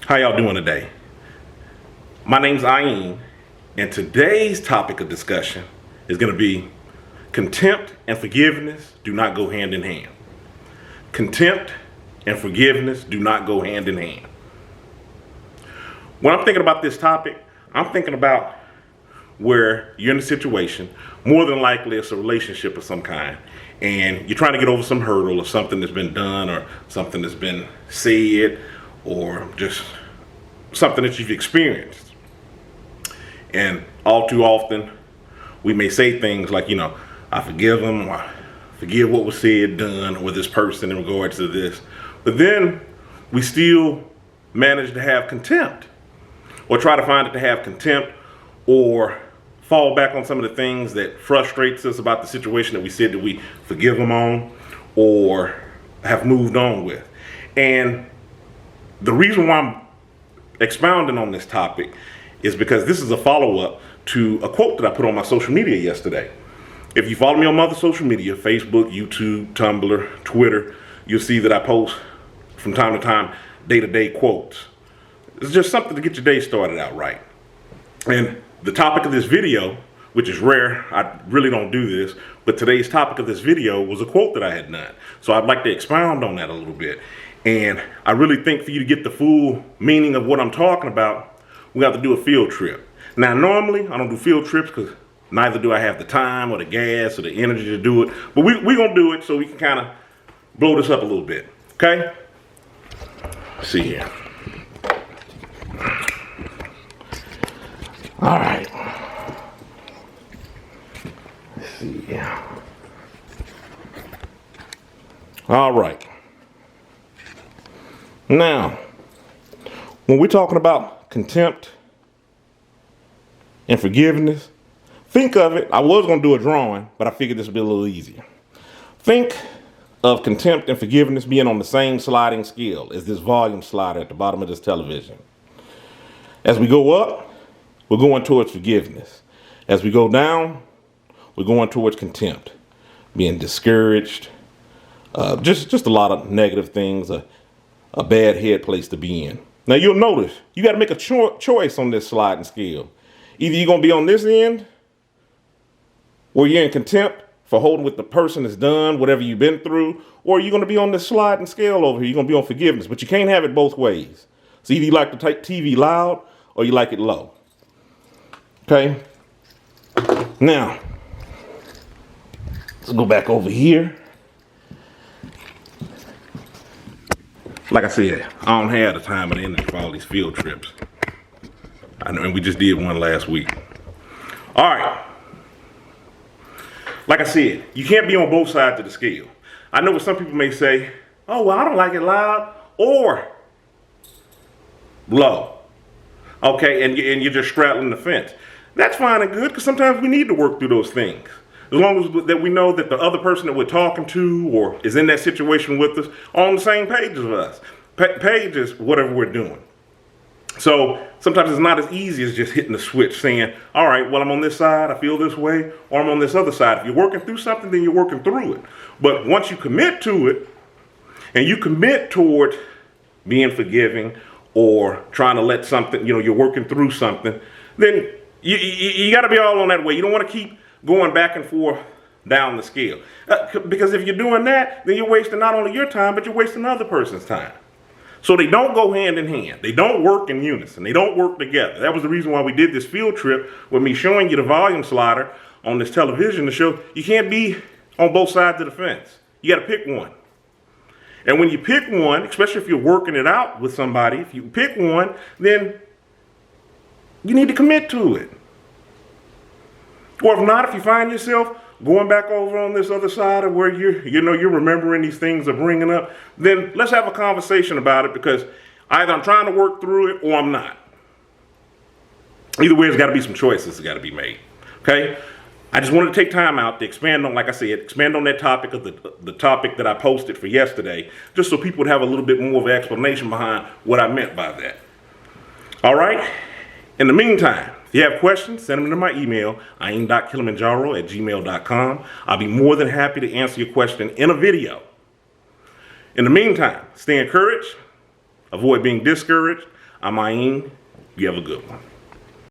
How y'all doing today? My name's Ayin, and today's topic of discussion is going to be contempt and forgiveness do not go hand in hand. Contempt and forgiveness do not go hand in hand. When I'm thinking about this topic, I'm thinking about where you're in a situation, more than likely it's a relationship of some kind, and you're trying to get over some hurdle or something that's been done or something that's been said or just something that you've experienced. And all too often, we may say things like, I forgive them, or I forgive what was said, done with this person in regards to this. But then we still manage to have contempt, or try to find it to have contempt, or fall back on some of the things that frustrates us about the situation that we said that we forgive them on or have moved on with. And the reason why I'm expounding on this topic is because this is a follow-up to a quote that I put on my social media yesterday. If you follow me on my other social media, Facebook, YouTube, Tumblr, Twitter, you'll see that I post from time to time day-to-day quotes. It's just something to get your day started out right. And the topic of this video, which is rare, I really don't do this, but today's topic of this video was a quote that I had done. So I'd like to expound on that a little bit. And I really think for you to get the full meaning of what I'm talking about, we have to do a field trip. Now, normally I don't do field trips because neither do I have the time or the gas or the energy to do it. But we're going to do it so we can kind of blow this up a little bit. Okay? Let's see here. All right. Let's see here. All right. Now, when we're talking about contempt and forgiveness, think of it. I was going to do a drawing, but I figured this would be a little easier. Think of contempt and forgiveness being on the same sliding scale as this volume slider at the bottom of this television. As we go up, we're going towards forgiveness. As we go down, we're going towards contempt, being discouraged, just a lot of negative things, a bad head place to be in. Now you'll notice you got to make a choice on this sliding scale. Either you're going to be on this end, where you're in contempt for holding with the person that's done whatever you've been through, or you're going to be on this sliding scale over here. You're going to be on forgiveness, but you can't have it both ways. So either you like to take TV loud or you like it low. Okay. Now, let's go back over here. Like I said, I don't have the time and energy for all these field trips. I know, and we just did one last week. All right. Like I said, you can't be on both sides of the scale. I know what some people may say, oh, well, I don't like it loud or low. Okay, and you're just straddling the fence. That's fine and good, because sometimes we need to work through those things. As long as that we know that the other person that we're talking to or is in that situation with us are on the same page as us. Page is whatever we're doing. So sometimes it's not as easy as just hitting the switch saying, all right, well, I'm on this side, I feel this way, or I'm on this other side. If you're working through something, then you're working through it. But once you commit to it, and you commit toward being forgiving or trying to let something, you're working through something, then you got to be all on that way. You don't want to keep going back and forth down the scale. Because if you're doing that, then you're wasting not only your time, but you're wasting another person's time. So they don't go hand in hand. They don't work in unison. They don't work together. That was the reason why we did this field trip with me showing you the volume slider on this television to show you can't be on both sides of the fence. You got to pick one. And when you pick one, especially if you're working it out with somebody, if you pick one, then you need to commit to it. Or if not, if you find yourself going back over on this other side of where you're remembering these things are bringing up, then let's have a conversation about it, because either I'm trying to work through it or I'm not. Either way, there's got to be some choices that got to be made. Okay? I just wanted to take time out to expand on, like I said, expand on that topic of the topic that I posted for yesterday, just so people would have a little bit more of an explanation behind what I meant by that. All right? In the meantime, if you have questions, send them to my email, aim.kilimanjaro@gmail.com. I'll be more than happy to answer your question in a video. In the meantime, stay encouraged, avoid being discouraged, I'm Ayin. You have a good one.